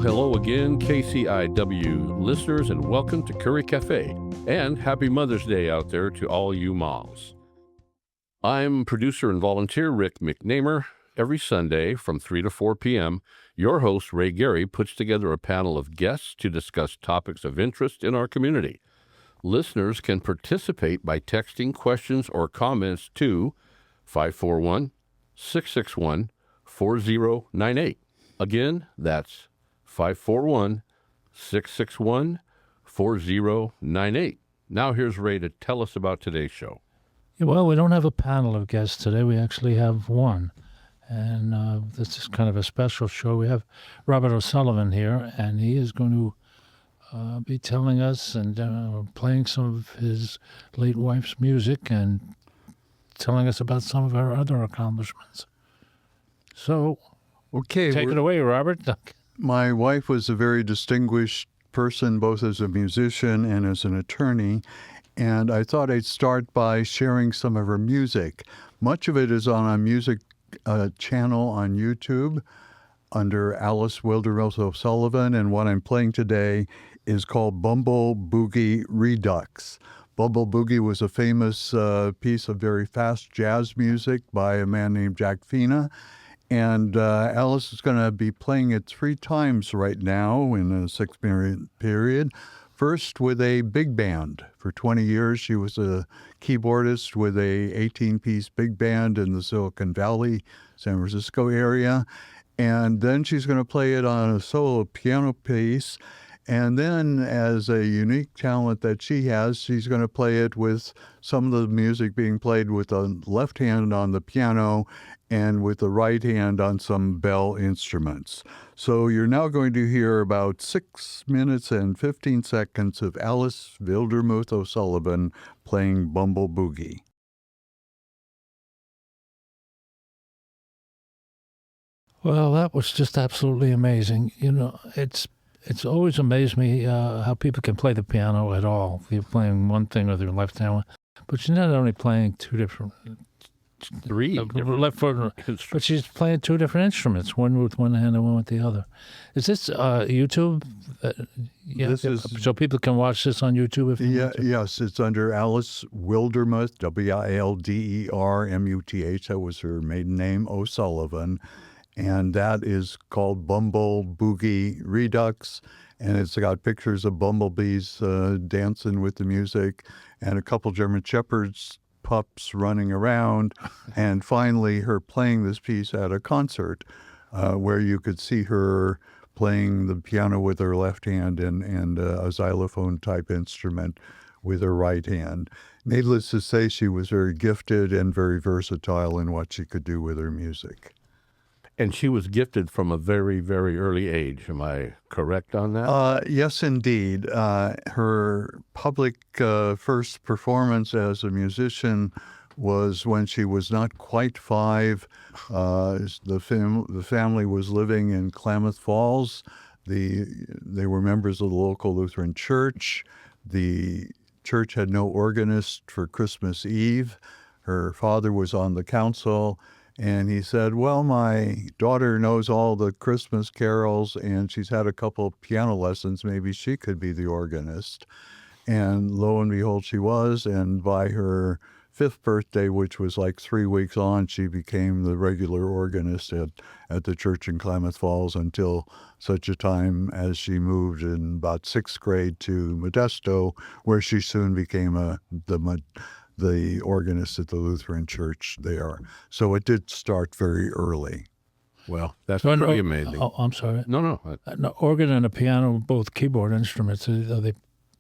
hello again, KCIW listeners, and welcome to Curry Cafe. And happy Mother's Day out there to all you moms. I'm producer and volunteer Rick McNamer. Every Sunday from 3 to 4 p.m., your host, Ray Gary, puts together a panel of guests to discuss topics of interest in our community. Listeners can participate by texting questions or comments to 541-661-4098. Again, that's 541-661-4098. Now here's Ray to tell us about today's show. Yeah, well, we don't have a panel of guests today. We actually have one. And this is kind of a special show. We have Robert O'Sullivan here, and he is going to be telling us and playing some of his late wife's music and telling us about some of her other accomplishments. So, okay, take it away, Robert. My wife was a very distinguished person, both as a musician and as an attorney, and I thought I'd start by sharing some of her music. Much of it is on a music channel on YouTube under Alice Wildermuth O'Sullivan, and what I'm playing today is called Bumble Boogie Redux. Bumble Boogie was a famous piece of very fast jazz music by a man named Jack Fina, and Alice is going to be playing it 3 times right now in a 6-minute period. First with a big band. For 20 years, she was a keyboardist with a 18-piece big band in the Silicon Valley, San Francisco area. And then she's going to play it on a solo piano piece. And then, as a unique talent that she has, she's going to play it with some of the music being played with the left hand on the piano and with the right hand on some bell instruments. So you're now going to hear about 6 minutes and 15 seconds of Alice Wildermuth O'Sullivan playing Bumble Boogie. Well, that was just absolutely amazing. You know, it's always amazed me how people can play the piano at all. If you're playing one thing with your left hand, but you're not only playing Three left foot, but she's playing 2 different instruments, one with one hand and one with the other. Is this YouTube? This is so people can watch this on YouTube. Yes, it's under Alice Wildermuth, Wildermuth. That was her maiden name, O'Sullivan. And that is called Bumble Boogie Redux, and it's got pictures of bumblebees dancing with the music, and a couple German Shepherds pups running around, and finally her playing this piece at a concert where you could see her playing the piano with her left hand and a xylophone-type instrument with her right hand. Needless to say, she was very gifted and very versatile in what she could do with her music. And she was gifted from a very, very early age. Am I correct on that? Yes, indeed. Her public first performance as a musician was when she was not quite 5. The family was living in Klamath Falls. They were members of the local Lutheran church. The church had no organist for Christmas Eve. Her father was on the council. And he said, well, my daughter knows all the Christmas carols, and she's had a couple of piano lessons. Maybe she could be the organist. And lo and behold, she was. And by her 5th birthday, which was like 3 weeks on, she became the regular organist at the church in Klamath Falls until such a time as she moved in about 6th grade to Modesto, where she soon became the organist at the Lutheran church there. So it did start very early. Well, that's pretty amazing. Oh, I'm sorry. No. An organ and a piano, both keyboard instruments, are they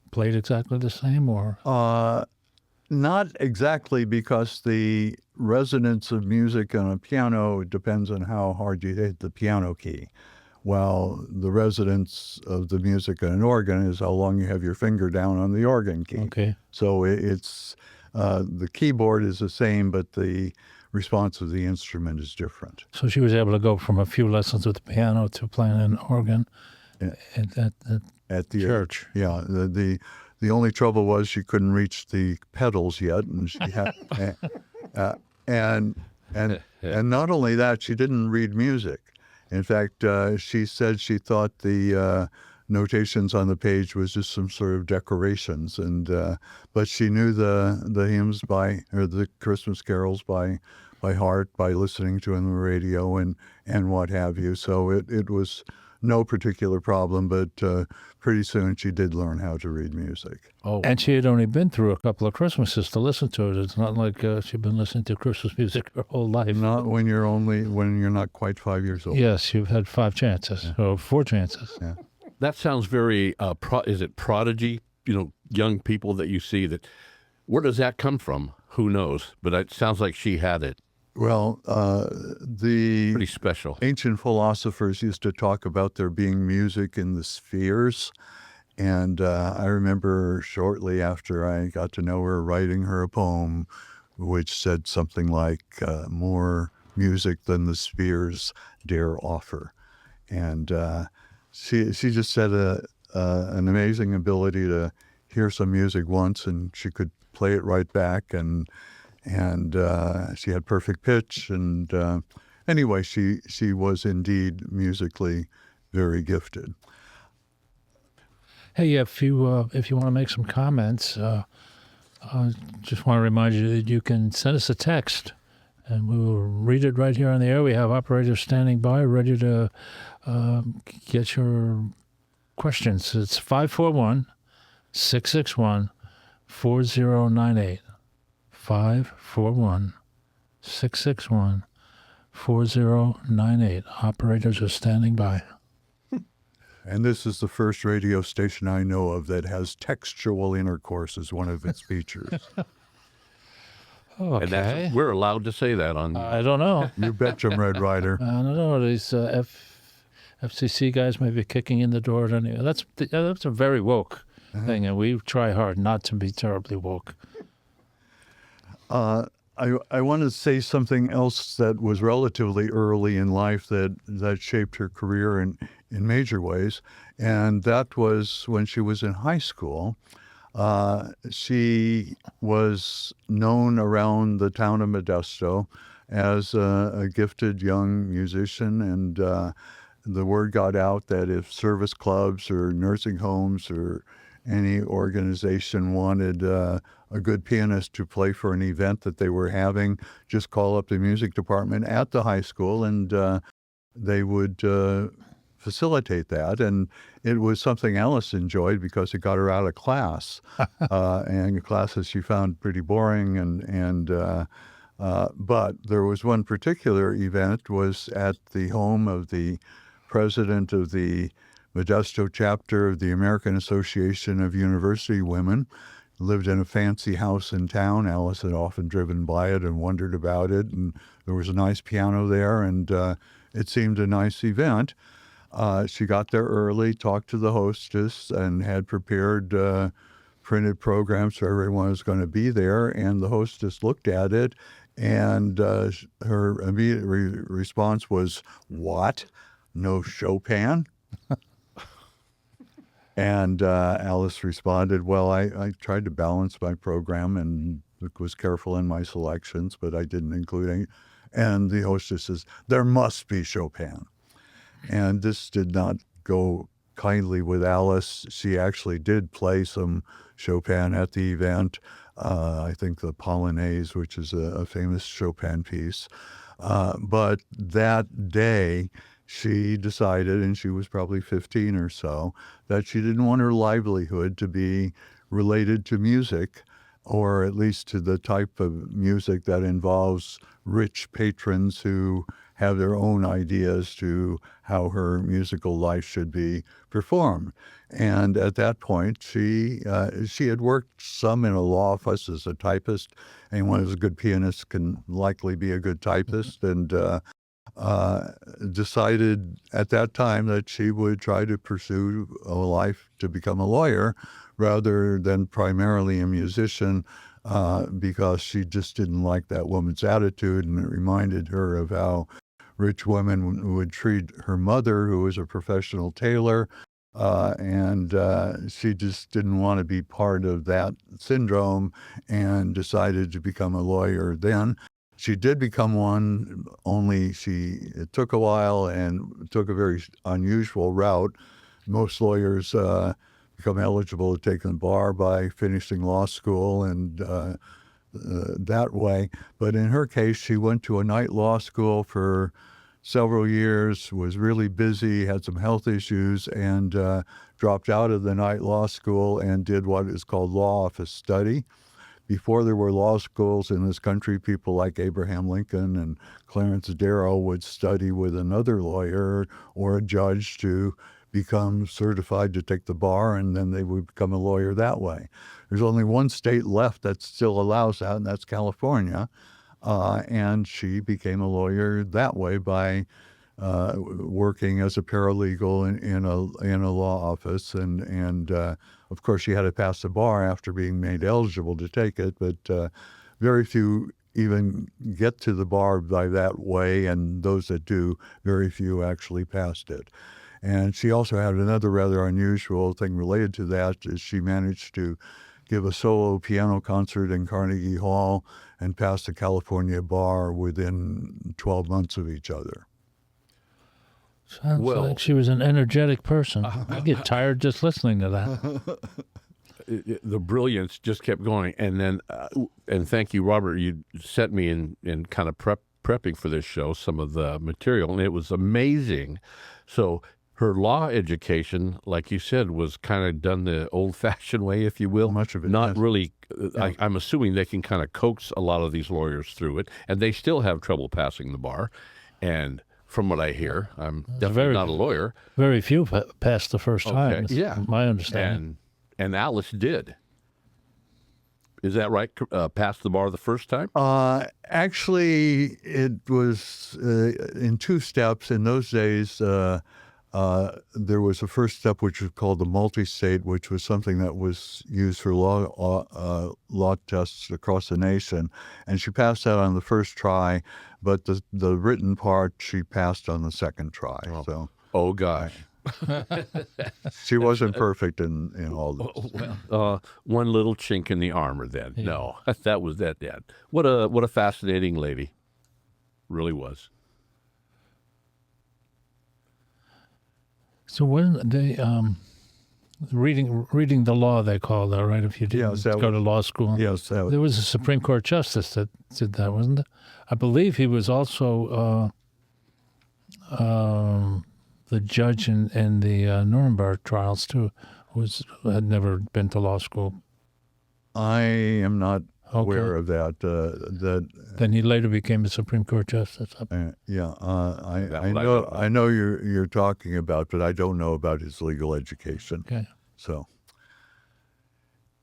played exactly the same, or? Not exactly, because the resonance of music on a piano depends on how hard you hit the piano key, while the resonance of the music on an organ is how long you have your finger down on the organ key. Okay. So it's the keyboard is the same, but the response of the instrument is different. So she was able to go from a few lessons with the piano to playing an organ at the church. Yeah. The only trouble was she couldn't reach the pedals yet, and she had and not only that, she didn't read music. In fact, she said she thought the notations on the page was just some sort of decorations, and but she knew the hymns or the Christmas carols by heart, by listening to them on the radio and what have you. So it was no particular problem, but pretty soon she did learn how to read music. Oh, And she had only been through a couple of Christmases to listen to it. It's not like she'd been listening to Christmas music her whole life. Not when you're not quite 5 years old. Yes, you've had 5 chances, or 4 chances. Yeah. that sounds very, is it prodigy, young people that you see that, where does that come from? Who knows? But it sounds like she had it. Well, the Pretty special. ancient philosophers used to talk about there being music in the spheres. And I remember shortly after I got to know her, writing her a poem which said something like, more music than the spheres dare offer. And she just had an amazing ability to hear some music once and she could play it right back. And she had perfect pitch. And anyway, she was indeed musically very gifted. Hey, if you want to make some comments, just want to remind you that you can send us a text, and we will read it right here on the air. We have operators standing by, ready to get your questions. It's 541-661-4098. 541-661-4098. Operators are standing by. And this is the first radio station I know of that has textual intercourse as one of its features. Okay. And we're allowed to say that on. I don't know. You betcha, Red Rider. I don't know. These FCC guys may be kicking in the door at any. That's a very woke thing, and we try hard not to be terribly woke. I want to say something else that was relatively early in life that shaped her career in major ways, and that was when she was in high school. She was known around the town of Modesto as a gifted young musician, and the word got out that if service clubs or nursing homes or any organization wanted a good pianist to play for an event that they were having, just call up the music department at the high school, and they would facilitate that. And it was something Alice enjoyed because it got her out of class, and classes she found pretty boring. But there was one particular event was at the home of the president of the Modesto chapter of the American Association of University Women. Lived in a fancy house in town. Alice had often driven by it and wondered about it, and there was a nice piano there, and it seemed a nice event. She got there early, talked to the hostess, and had prepared printed programs so everyone was going to be there, and the hostess looked at it, and her immediate response was, "What? No Chopin?" And Alice responded, "Well, I tried to balance my program and was careful in my selections, but I didn't include any." And the hostess says, "There must be Chopin." And this did not go kindly with Alice. She actually did play some Chopin at the event. I think the Polonaise, which is a famous Chopin piece. But that day, she decided, and she was probably 15 or so, that she didn't want her livelihood to be related to music, or at least to the type of music that involves rich patrons who have their own ideas to how her musical life should be performed. And at that point, she had worked some in a law office as a typist. Anyone who's a good pianist can likely be a good typist, and decided at that time that she would try to pursue a life to become a lawyer rather than primarily a musician, because she just didn't like that woman's attitude, and it reminded her of how rich women would treat her mother, who was a professional tailor, and she just didn't want to be part of that syndrome, and decided to become a lawyer then. She did become one, only it took a while and took a very unusual route. Most lawyers become eligible to take the bar by finishing law school and that way. But in her case, she went to a night law school for several years, was really busy, had some health issues, and dropped out of the night law school and did what is called law office study. Before there were law schools in this country, people like Abraham Lincoln and Clarence Darrow would study with another lawyer or a judge to become certified to take the bar, and then they would become a lawyer that way. There's only one state left that still allows that, and that's California. And she became a lawyer that way by working as a paralegal in a law office, and of course she had to pass the bar after being made eligible to take it. But very few even get to the bar by that way, and those that do, very few actually passed it. And she also had another rather unusual thing related to that, is she managed to give a solo piano concert in Carnegie Hall and pass the California bar within 12 months of each other. Sounds like she was an energetic person. I get tired just listening to that. The brilliance just kept going. And then, and thank you, Robert, you set me in kind of prepping for this show, some of the material, and it was amazing. So her law education, like you said, was kind of done the old-fashioned way, if you will. Much of it. Not yes. really. Yeah. I'm assuming they can kind of coax a lot of these lawyers through it, and they still have trouble passing the bar. And from what I hear, I'm definitely not a lawyer. Very few passed the first time. Okay. Yeah. My understanding. And Alice did. Is that right? Passed the bar the first time? Actually, it was in two steps. In those days, there was a first step which was called the multi-state, which was something that was used for law tests across the nation. And she passed that on the first try, but the written part she passed on the second try. Oh. So Gosh. she wasn't perfect in all this. One little chink in the armor then. Yeah. No, that was that dad. What a fascinating lady. Really was. So when they reading the law, they call that, right? If you didn't go to law school. Yes. There was a Supreme Court justice that did that, wasn't there? I believe he was also the judge in the Nuremberg trials too, had never been to law school. I am not aware of that. Then he later became a Supreme Court justice. I know you're talking about, but I don't know about his legal education. Okay. So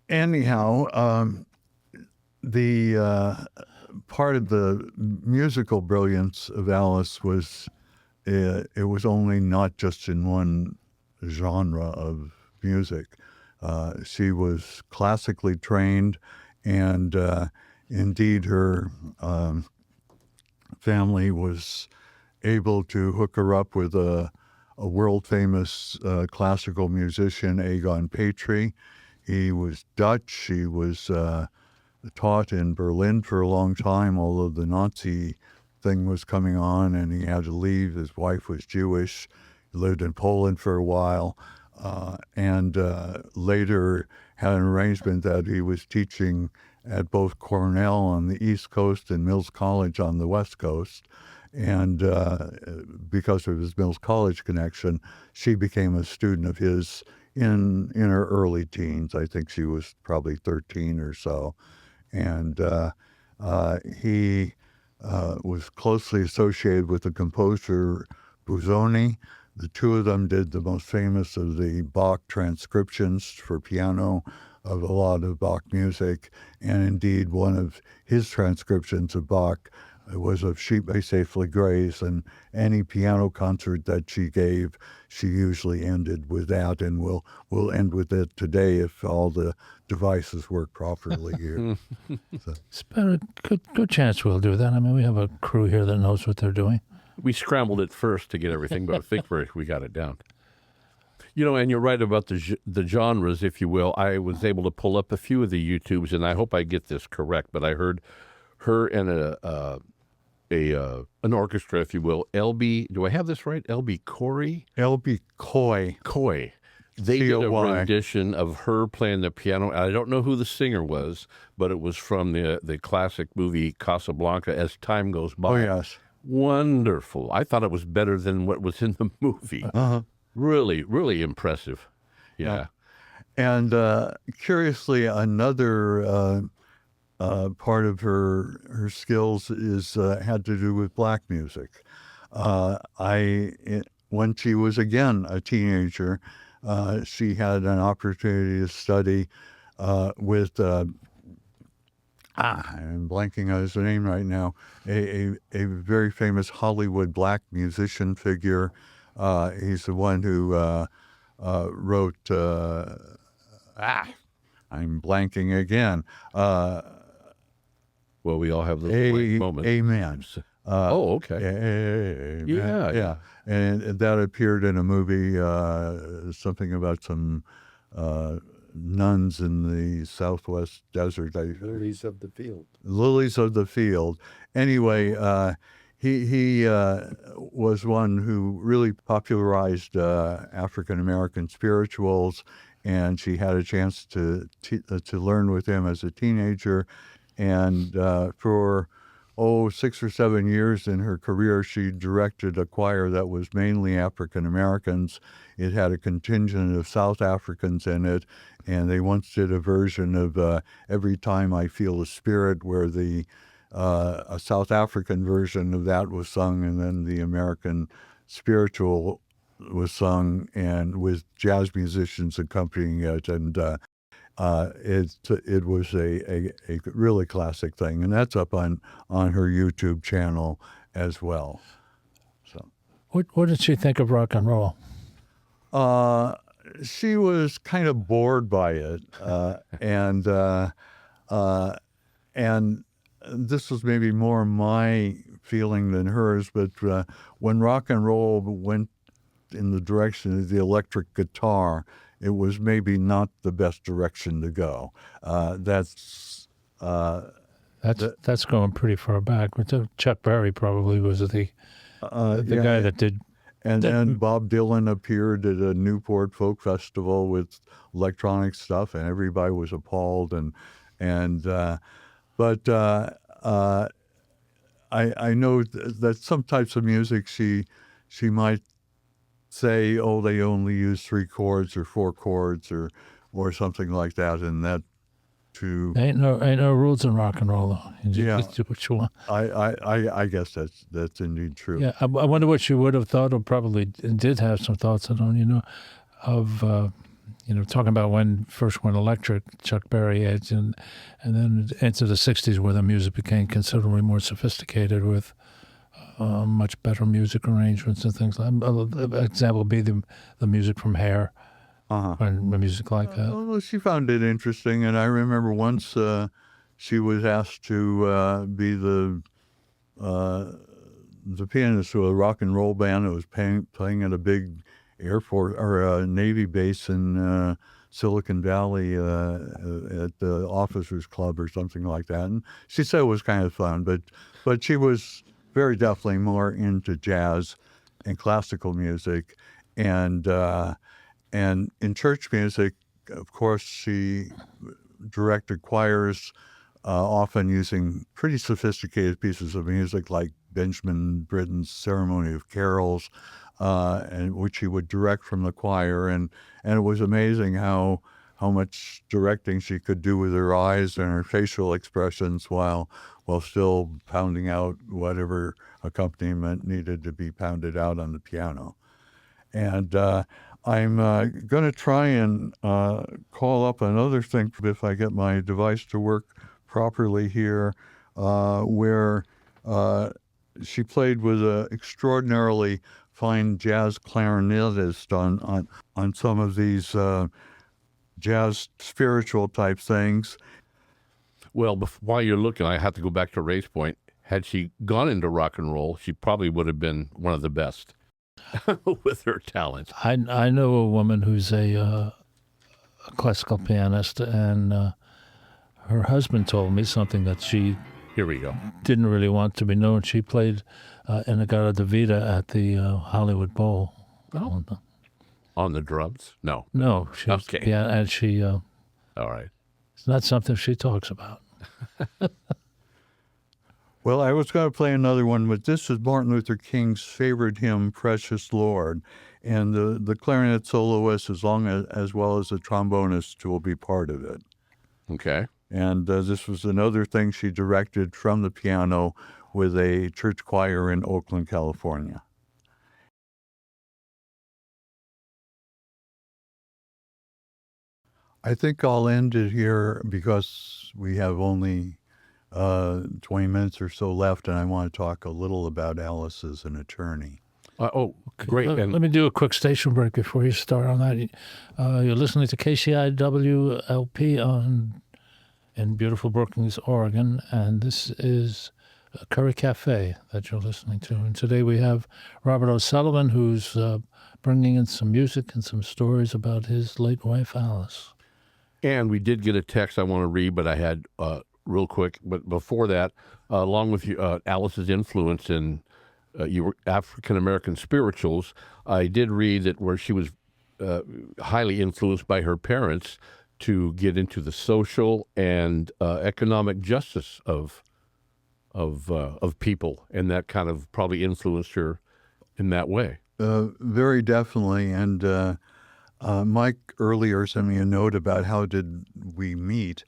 anyhow, the part of the musical brilliance of Alice was it was only not just in one genre of music. She was classically trained, and indeed her family was able to hook her up with a world-famous classical musician, Egon Petri. He was Dutch. He was taught in Berlin for a long time, although the Nazi thing was coming on and he had to leave. His wife was Jewish. He lived in Poland for a while, and later had an arrangement that he was teaching at both Cornell on the East Coast and Mills College on the West Coast. And because of his Mills College connection, she became a student of his in her early teens. I think she was probably 13 or so. And he was closely associated with the composer Busoni. The two of them did the most famous of the Bach transcriptions for piano of a lot of Bach music. And indeed, one of his transcriptions of Bach was of Sheep May Safely Graze, and any piano concert that she gave, she usually ended with that, and we'll end with it today if all the devices work properly here. So. It's a good chance we'll do that. I mean, we have a crew here that knows what they're doing. We scrambled it first to get everything, but I think we got it down. You know, and you're right about the genres, if you will. I was able to pull up a few of the YouTubes, and I hope I get this correct, but I heard her and an orchestra, if you will. L.B. Do I have this right? L.B. Corey? L.B. Coy. They did a C-O-Y. rendition of her playing the piano. I don't know who the singer was, but it was from the classic movie Casablanca, As Time Goes By. Oh, yes. Wonderful. I thought it was better than what was in the movie. Uh-huh. Really, really impressive. Yeah. And curiously, another part of her skills is had to do with black music. When she was again a teenager, she had an opportunity to study with I'm blanking on his name right now. A very famous Hollywood black musician figure. He's the one who wrote. I'm blanking again. Well, we all have those blank moments. Amen. Okay. Amen. Yeah. And that appeared in a movie, something about some nuns in the Southwest desert. Lilies of the Field. Lilies of the Field. Anyway, he was one who really popularized African American spirituals, and she had a chance to learn with him as a teenager. And for 6 or 7 years in her career, she directed a choir that was mainly African Americans. It had a contingent of South Africans in it, and they once did a version of Every Time I Feel a Spirit, where a South African version of that was sung, and then the American spiritual was sung, and with jazz musicians accompanying it, and it was a really classic thing, and that's up on her YouTube channel as well. So, What did she think of rock and roll? she was kind of bored by it, and this was maybe more my feeling than hers. But when rock and roll went in the direction of the electric guitar, it was maybe not the best direction to go. That's going pretty far back. Chuck Berry probably was the guy that did. And then Bob Dylan appeared at a Newport Folk Festival with electronic stuff, and everybody was appalled. But I know that some types of music she might say, oh, they only use 3 chords or 4 chords or something like that, and that to Ain't no rules in rock and roll, though. You just do what you want. I guess that's indeed true. Yeah, I wonder what she would have thought, or probably did have some thoughts on, of talking about when electric, Chuck Berry had, and then into the '60s where the music became considerably more sophisticated with much better music arrangements and things like that. An example would be the music from Hair. And music like that. Well, she found it interesting, and I remember once she was asked to be the pianist of a rock and roll band that was playing at a big Air Force or a Navy base in Silicon Valley at the Officers Club or something like that. And she said it was kind of fun, but she was very definitely more into jazz and classical music, and in church music, of course, she directed choirs, often using pretty sophisticated pieces of music like Benjamin Britten's Ceremony of Carols, and which she would direct from the choir. And it was amazing how much directing she could do with her eyes and her facial expressions while still pounding out whatever accompaniment needed to be pounded out on the piano. And I'm going to try and call up another thing if I get my device to work properly here, where she played with an extraordinarily fine jazz clarinetist on some of these jazz spiritual type things. Well, while you're looking, I have to go back to Ray's point. Had she gone into rock and roll, she probably would have been one of the best. With her talent. I know a woman who's a classical pianist, and her husband told me something that she Here we go. didn't really want to be known. She played Inagata Davida at the Hollywood Bowl. Oh. On the drums? No. No, she was, Okay. yeah, and she All right. it's not something she talks about. Well, I was going to play another one, but this is Martin Luther King's favorite hymn, Precious Lord. And the clarinet soloist, as well as the trombonist, will be part of it. Okay. And this was another thing she directed from the piano with a church choir in Oakland, California. I think I'll end it here because we have only 20 minutes or so left, and I want to talk a little about Alice as an attorney. Great. Let, And let me do a quick station break before you start on that. You're listening to KCIWLP in beautiful Brookings, Oregon, and this is Curry Cafe that you're listening to. And today we have Robert O'Sullivan, who's bringing in some music and some stories about his late wife, Alice. And we did get a text I want to read, but I had real quick. But before that, along with Alice's influence in African American spirituals, I did read that where she was highly influenced by her parents to get into the social and economic justice of people, and that kind of probably influenced her in that way. Very definitely. And Mike earlier sent me a note about how did we meet.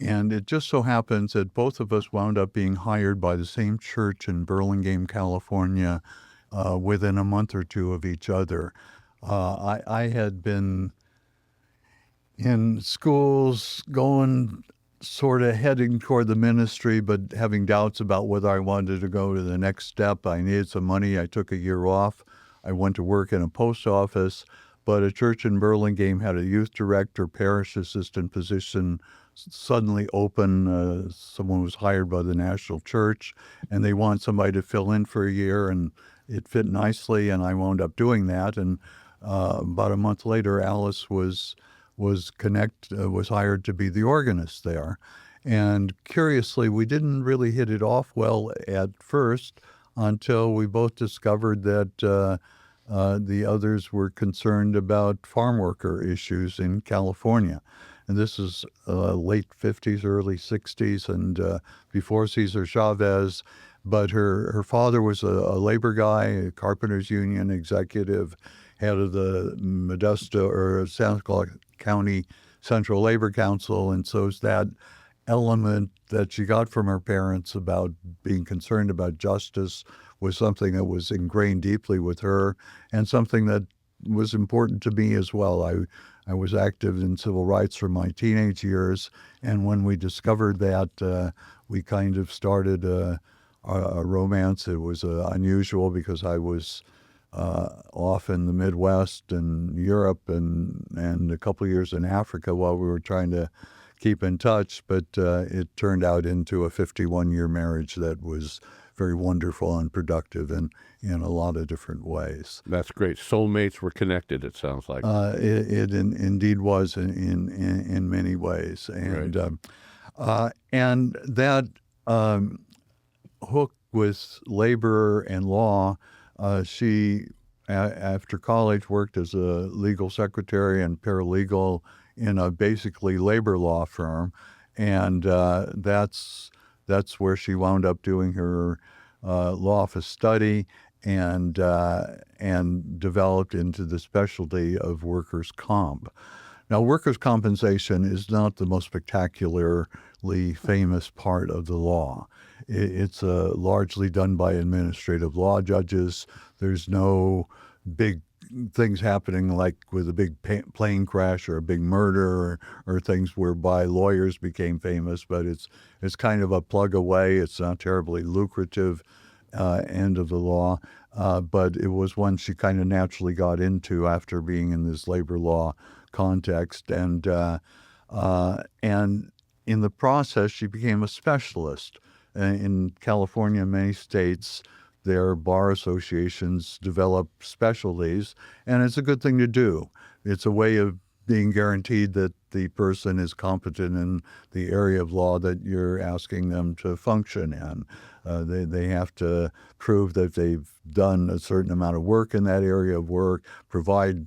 And it just so happens that both of us wound up being hired by the same church in Burlingame, California, within a month or two of each other. I had been in schools going sort of heading toward the ministry, but having doubts about whether I wanted to go to the next step. I needed some money. I took a year off. I went to work in a post office, but a church in Burlingame had a youth director, parish assistant position suddenly open. Someone was hired by the national church, and they want somebody to fill in for a year, and it fit nicely, and I wound up doing that. And about a month later, Alice was hired to be the organist there. And curiously, we didn't really hit it off well at first until we both discovered that the others were concerned about farm worker issues in California. And this is late 50s, early 60s, and before Cesar Chavez. But her father was a labor guy, a carpenters union executive, head of the Modesto or Santa Clara County Central Labor Council. And so it's that element that she got from her parents about being concerned about justice was something that was ingrained deeply with her, and something that was important to me as well. I was active in civil rights from my teenage years, and when we discovered that, we kind of started a romance. It was unusual because I was off in the Midwest and Europe and a couple of years in Africa while we were trying to keep in touch, but it turned out into a 51-year marriage that was very wonderful and productive in a lot of different ways. That's great. Soulmates were connected, it sounds like. It indeed was in many ways. And Right. And that hook with labor and law, she, after college, worked as a legal secretary and paralegal in a basically labor law firm. And that's where she wound up doing her law office study and developed into the specialty of workers' comp. Now, workers' compensation is not the most spectacularly famous part of the law. It's largely done by administrative law judges. There's no big things happening like with a big plane crash or a big murder or things whereby lawyers became famous, but it's kind of a plug away. It's not terribly lucrative end of the law, but it was one she kind of naturally got into after being in this labor law context. And in the process, she became a specialist. In California and many states, their bar associations develop specialties, and it's a good thing to do. It's a way of being guaranteed that the person is competent in the area of law that you're asking them to function in. They have to prove that they've done a certain amount of work in that area of work, provide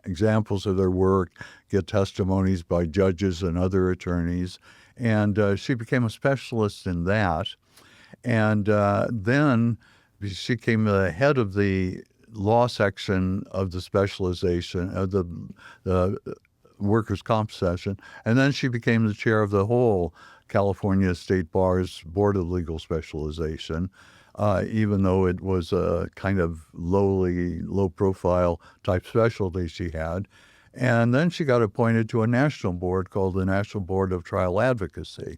examples of their work, get testimonies by judges and other attorneys. And she became a specialist in that. And then she became the head of the law section of the specialization of the workers' comp section, and then she became the chair of the whole California State Bar's Board of Legal Specialization, even though it was a kind of low-profile type specialty she had. And then she got appointed to a national board called the National Board of Trial Advocacy.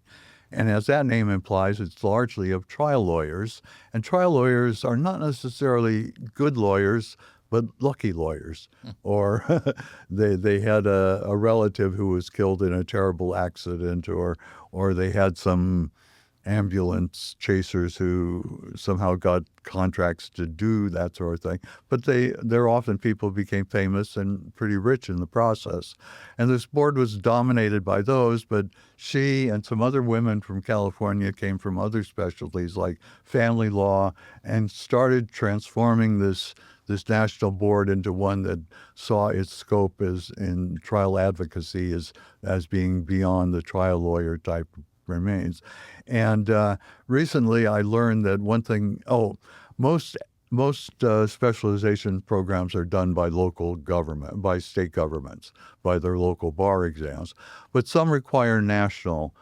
And as that name implies, it's largely of trial lawyers. And trial lawyers are not necessarily good lawyers, but lucky lawyers. Or they had a relative who was killed in a terrible accident, or they had some ambulance chasers who somehow got contracts to do that sort of thing. But they're often people who became famous and pretty rich in the process. And this board was dominated by those, but she and some other women from California came from other specialties like family law and started transforming this national board into one that saw its scope as in trial advocacy as being beyond the trial lawyer type remains. And recently I learned that one thing, most specialization programs are done by local government, by state governments, by their local bar exams, but some require national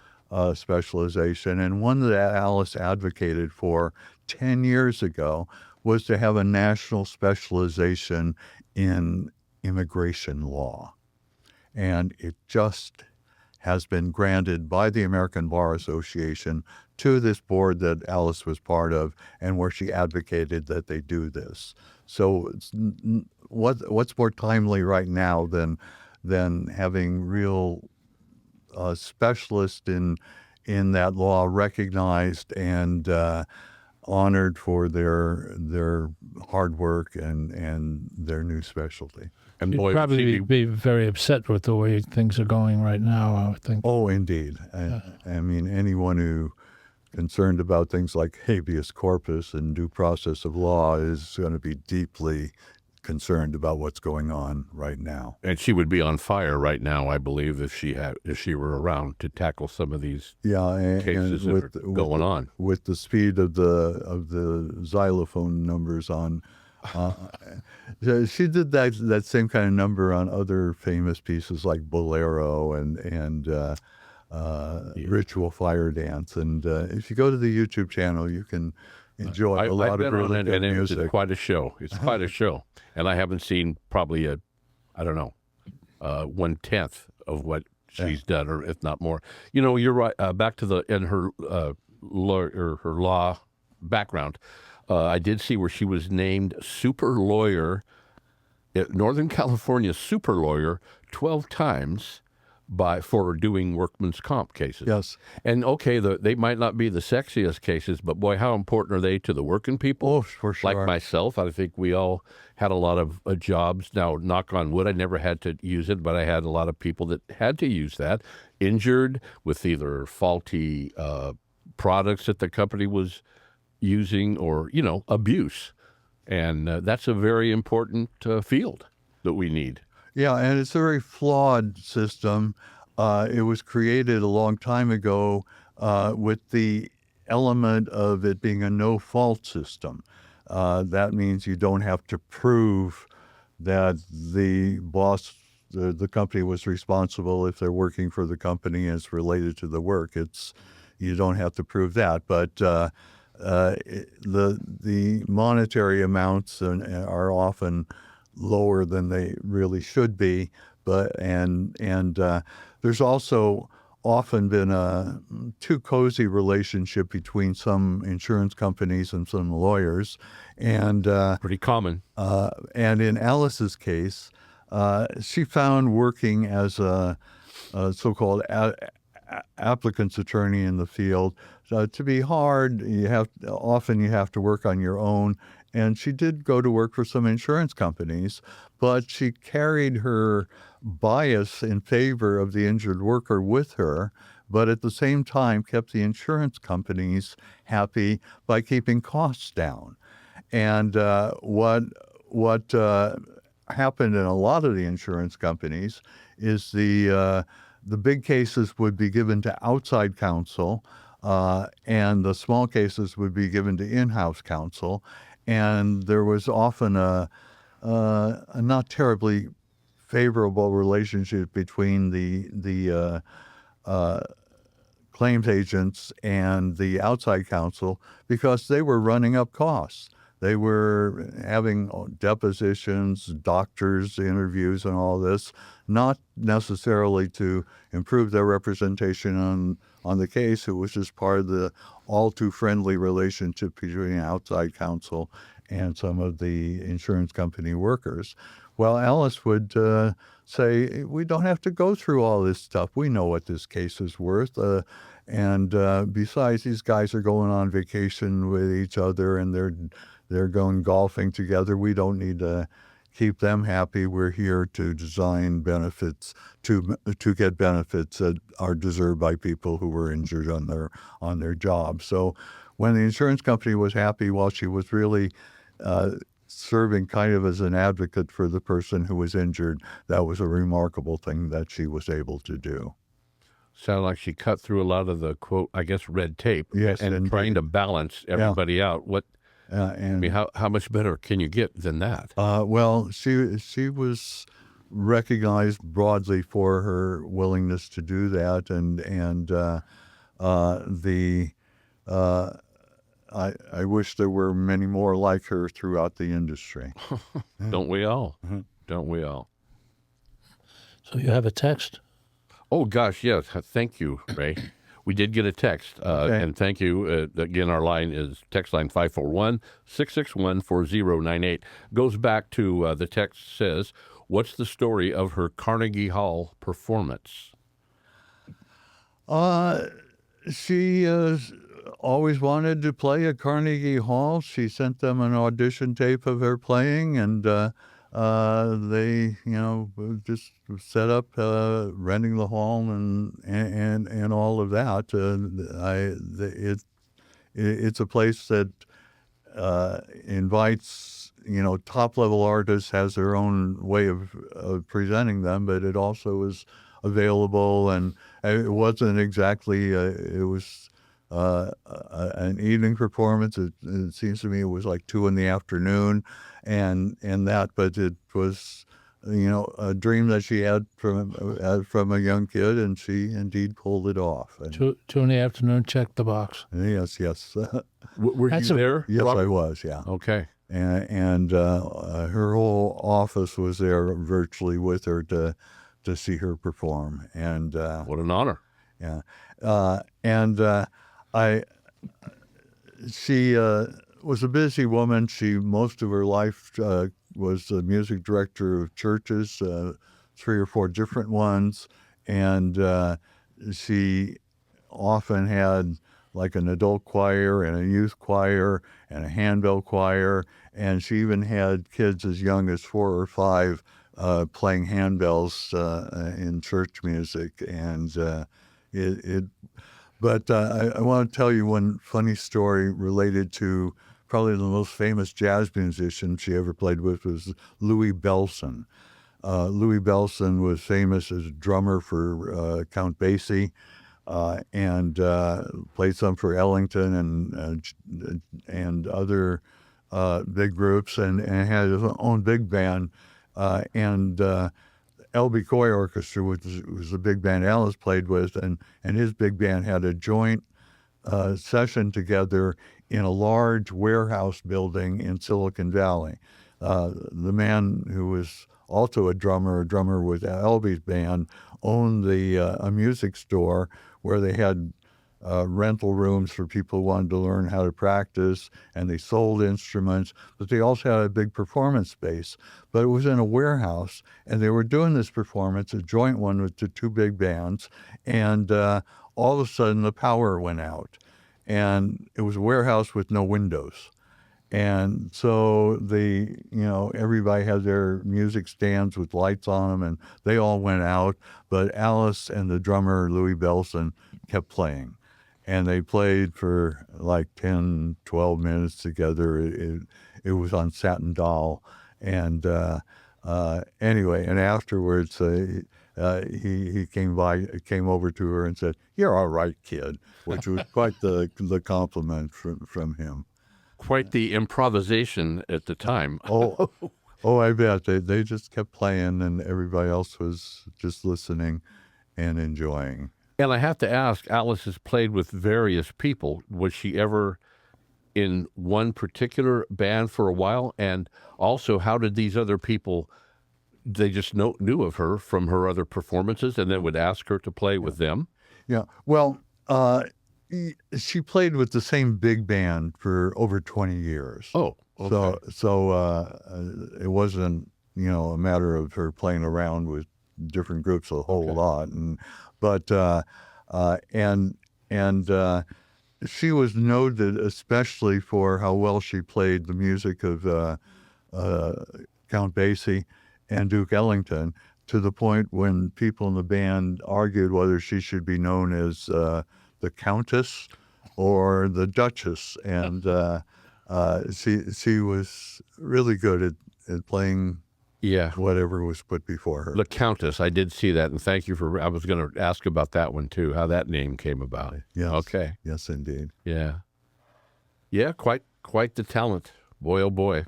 specialization. And one that Alice advocated for 10 years ago was to have a national specialization in immigration law. And it just has been granted by the American Bar Association to this board that Alice was part of, and where she advocated that they do this. So what's more timely right now than having real specialists in that law recognized and honored for their hard work and their new specialty. And You'd boy, probably be very upset with the way things are going right now, I would think. Oh, indeed. I mean, anyone who concerned about things like habeas corpus and due process of law is going to be deeply concerned about what's going on right now. and she would be on fire right now, I believe, if she were around to tackle some of these Yeah, cases and that are going on. with the speed of the xylophone numbers on. She did that same kind of number on other famous pieces like Bolero and Ritual Fire Dance. And if you go to the YouTube channel, you can enjoy a lot I've of been on really it, good and music. it's quite a show. It's quite a show, and I haven't seen probably 1/10 of what she's done, or if not more. You know, you're right. Back to her law background. I did see where she was named super lawyer, Northern California super lawyer, 12 times for doing workman's comp cases. Yes. And okay, they might not be the sexiest cases, but boy, how important are they to the working people? Oh, for sure. Like myself, I think we all had a lot of jobs. Now, knock on wood, I never had to use it, but I had a lot of people that had to use that, injured with either faulty products that the company was using or, abuse. And that's a very important field that we need. Yeah, and it's a very flawed system. It was created a long time ago with the element of it being a no-fault system. That means you don't have to prove that the boss, the company was responsible if they're working for the company and it's related to the work. You don't have to prove that, but the monetary amounts are often lower than they really should be, and there's also often been a too cozy relationship between some insurance companies and some lawyers, and Pretty common. and in Alice's case, she found working as a so-called applicant's attorney in the field to be hard. You have to work on your own, and she did go to work for some insurance companies, but she carried her bias in favor of the injured worker with her, but at the same time kept the insurance companies happy by keeping costs down. And what happened in a lot of the insurance companies is the big cases would be given to outside counsel, and the small cases would be given to in-house counsel, and there was often a not terribly favorable relationship between the claims agents and the outside counsel because they were running up costs. They were having depositions, doctors' interviews, and all this, not necessarily to improve their representation on the case. It was just part of the all too friendly relationship between outside counsel and some of the insurance company workers. Well, Alice would say, we don't have to go through all this stuff. We know what this case is worth. And besides, these guys are going on vacation with each other, and they're going golfing together. We don't need to keep them happy. We're here to design benefits to get benefits that are deserved by people who were injured on their job. So when the insurance company was happy, while she was really serving kind of as an advocate for the person who was injured, that was a remarkable thing that she was able to do. Sound like she cut through a lot of the, quote, I guess, red tape. Yes, and indeed. trying to balance everybody out. I And mean, how much better can you get than that? well, she was recognized broadly for her willingness to do that, and I wish there were many more like her throughout the industry. Don't we all? Don't we all? So you have a text? Oh, gosh, yes. Thank you, Ray. We did get a text, Okay. and thank you. Again, our line is text line 541-661-4098. Goes back to the text says, what's the story of her Carnegie Hall performance? She always wanted to play at Carnegie Hall. She sent them an audition tape of her playing, and they, just set up renting the hall and all of that. It's a place that invites, top level artists, has their own way of presenting them, but it also is available, and it wasn't exactly. It was an evening performance. It seems to me it was like 2 p.m, and that, but it was, a dream that she had from a young kid, and she indeed pulled it off. And 2 p.m, check the box. yes. Were That's you a- there? Yes, Robert? I was, yeah. Okay. And her whole office was there virtually with her to see her perform. And What an honor. yeah, she was a busy woman. She most of her life was the music director of churches, 3 or 4 different ones, and she often had like an adult choir and a youth choir and a handbell choir, and she even had kids as young as 4 or 5 playing handbells in church music, and But I want to tell you one funny story related to probably the most famous jazz musician she ever played with was Louis Bellson. Louis Bellson was famous as a drummer for Count Basie, and played some for Ellington and other big groups, and had his own big band, and L.B. Coy Orchestra, which was the big band Alice played with, and his big band had a joint session together in a large warehouse building in Silicon Valley. The man who was also a drummer with L.B.'s band, owned a music store where they had rental rooms for people who wanted to learn how to practice, and they sold instruments, but they also had a big performance space. But it was in a warehouse, and they were doing this performance, a joint one with the 2 big bands, and all of a sudden the power went out. And it was a warehouse with no windows. And so everybody had their music stands with lights on them, and they all went out. But Alice and the drummer, Louis Bellson, kept playing. And they played for like 10, 12 minutes together. It was on Satin Doll. And anyway, and afterwards, he came over to her and said, "You're all right, kid," which was quite the compliment from him. Quite the improvisation at the time. Oh, I bet. They just kept playing, and everybody else was just listening and enjoying. And I have to ask, Alice has played with various people. Was she ever in one particular band for a while? And also, how did these other people, they just knew of her from her other performances and then would ask her to play with them? Yeah. Well, she played with the same big band for over 20 years. Oh, okay. So it wasn't, a matter of her playing around with different groups a whole lot. And she was noted especially for how well she played the music of Count Basie and Duke Ellington, to the point when people in the band argued whether she should be known as the Countess or the Duchess. And she was really good at playing whatever was put before her. The Countess, I did see that, and thank you I was going to ask about that one too, how that name came about. Yes. Okay. Yes, indeed. Yeah. Yeah, quite the talent. Boy, oh boy.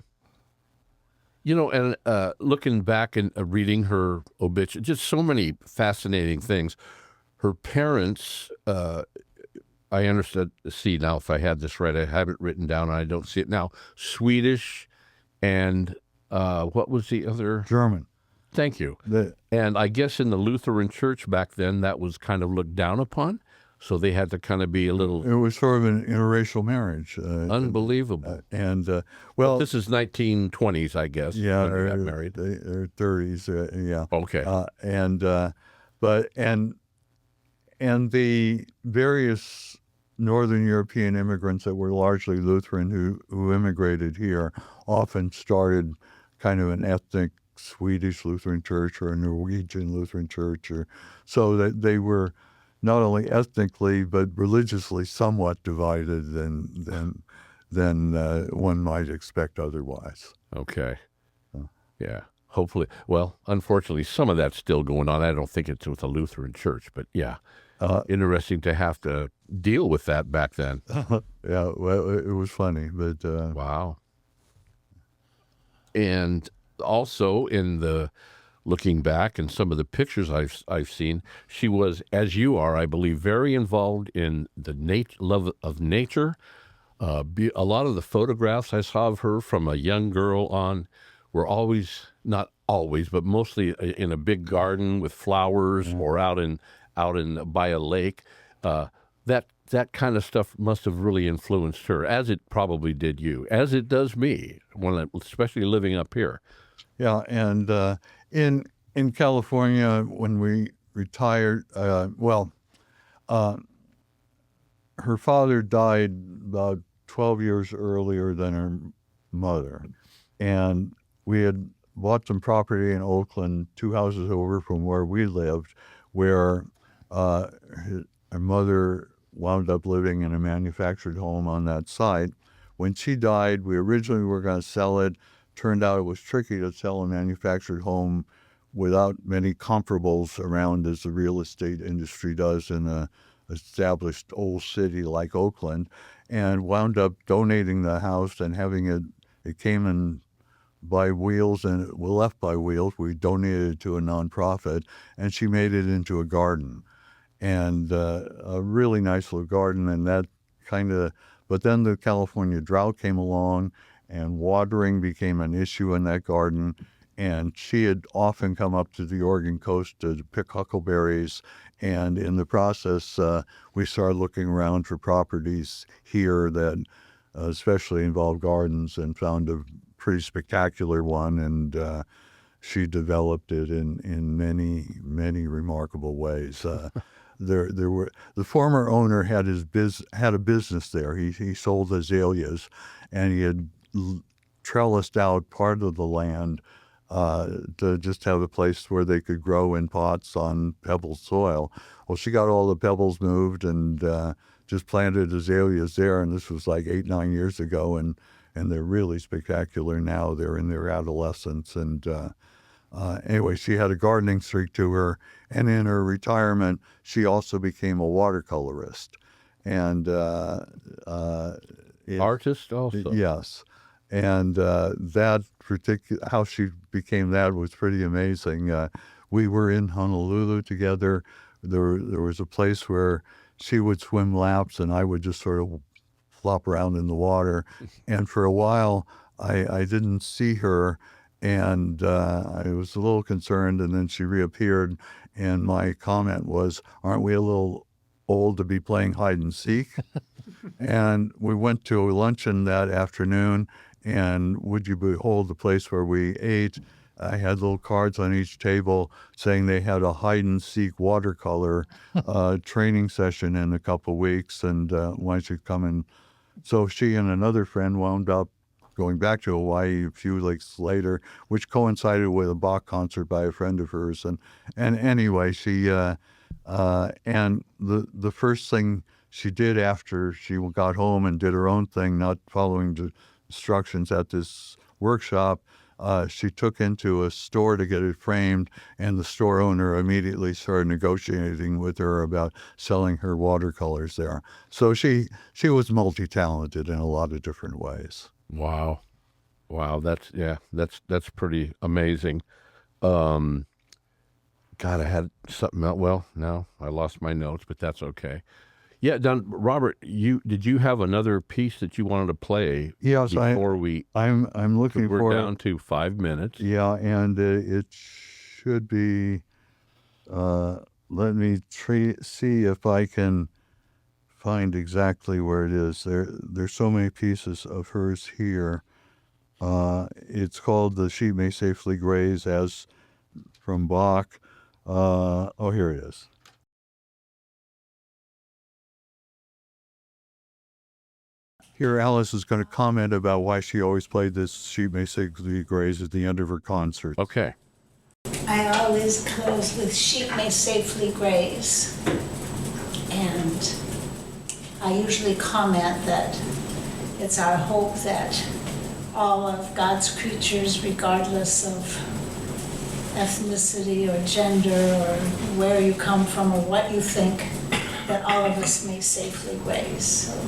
And looking back and reading her obituary, just so many fascinating things. Her parents, I understood, see now if I had this right, I have it written down and I don't see it now, Swedish and what was the other? German. Thank you. And I guess in the Lutheran Church back then, that was kind of looked down upon. So they had to kind of be a little... It was sort of an interracial marriage. Unbelievable. Well... This is 1920s, I guess, yeah, when they got married. Or 30s, yeah. Okay. And the various Northern European immigrants that were largely Lutheran who immigrated here often started kind of an ethnic Swedish Lutheran church or a Norwegian Lutheran church, so that they were not only ethnically but religiously somewhat divided than one might expect otherwise. Okay. Yeah. Hopefully. Well, unfortunately, some of that's still going on. I don't think it's with a Lutheran church, but yeah. Interesting to have to deal with that back then. Yeah, well, it was funny, but... Wow. And also in the looking back and some of the pictures I've seen, she was, as you are, I believe, very involved in the love of nature. A lot of the photographs I saw of her from a young girl on were always, not always, but mostly in a big garden with flowers or out in by a lake. That kind of stuff must have really influenced her, as it probably did you, as it does me, especially living up here. Yeah, and in California, when we retired, her father died about 12 years earlier than her mother, and we had bought some property in Oakland, 2 houses over from where we lived, where her mother wound up living in a manufactured home on that site. When she died, we originally were going to sell it. Turned out it was tricky to sell a manufactured home without many comparables around, as the real estate industry does in a established old city like Oakland, and wound up donating the house and having it came in by wheels and it was left by wheels. We donated it to a nonprofit, and she made it into a garden, and a really nice little garden. And that but then the California drought came along, and watering became an issue in that garden. And she had often come up to the Oregon coast to pick huckleberries. And in the process, we started looking around for properties here that especially involved gardens, and found a pretty spectacular one. And she developed it in many, many remarkable ways. There were the former owner had a business there. He sold azaleas, and he had trellised out part of the land to just have a place where they could grow in pots on pebble soil. Well, she got all the pebbles moved and just planted azaleas there, and this was like 8-9 years ago, and they're really spectacular now. They're in their adolescence, and anyway, she had a gardening streak to her, and in her retirement, she also became a watercolorist. And Artist also. yes, and that particular how she became that was pretty amazing. We were in Honolulu together. There was a place where she would swim laps, and I would just sort of flop around in the water. And for a while, I didn't see her, and I was a little concerned. And then she reappeared, and my comment was, "Aren't we a little old to be playing hide and seek?" And we went to a luncheon that afternoon, and would you behold the place where we ate, I had little cards on each table saying they had a hide and seek watercolor training session in a couple weeks, and why don't you come and so she and another friend wound up going back to Hawaii a few weeks later, which coincided with a Bach concert by a friend of hers. And anyway, she and the first thing she did after she got home and did her own thing, not following the instructions at this workshop, she took into a store to get it framed, and the store owner immediately started negotiating with her about selling her watercolors there. So she was multi-talented in a lot of different ways. Wow. That's pretty amazing. God, I had something else. Well, no, I lost my notes, but that's okay. Yeah, Don, Robert, did you have another piece that you wanted to play? Yes, before I'm looking we're for. down to 5 minutes. Yeah, and it should be. Let me see if I can find exactly where it is. There's so many pieces of hers here. It's called "The Sheep May Safely Graze," as from Bach. Oh, here it is. Here, Alice is going to comment about why she always played this "Sheep May Safely Graze" at the end of her concert. Okay. I always close with "Sheep May Safely Graze." And I usually comment that it's our hope that all of God's creatures, regardless of ethnicity or gender or where you come from or what you think, that all of us may safely graze. So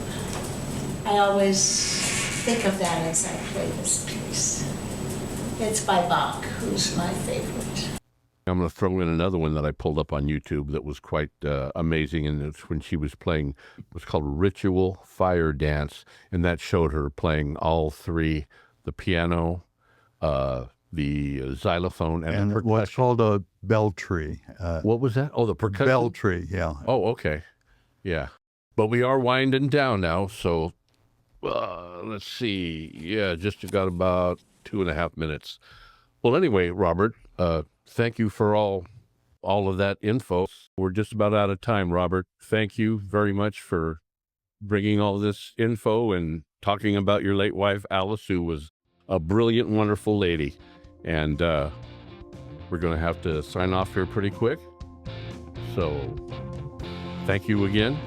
I always think of that as I play this piece. It's by Bach, who's my favorite. I'm going to throw in another one that I pulled up on YouTube that was quite amazing, and it's when she was playing, it was called Ritual Fire Dance, and that showed her playing all three, the piano, the xylophone, and the percussion. What's called a belltree. What was that? Oh, the percussion? Belltree, yeah. Oh, okay. Yeah. But we are winding down now, so let's see. Yeah, just got about 2.5 minutes. Well, anyway, Robert, thank you for all of that info. We're just about out of time, Robert. Thank you very much for bringing all this info and talking about your late wife, Alice, who was a brilliant, wonderful lady. And we're going to have to sign off here pretty quick. So thank you again.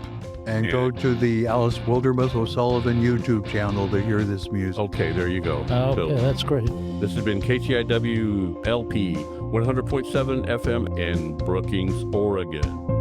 And go to the Alice Wildermuth O'Sullivan YouTube channel to hear this music. Okay, there you go. Okay, So that's great. this has been KTIW LP 100.7 FM in Brookings, Oregon.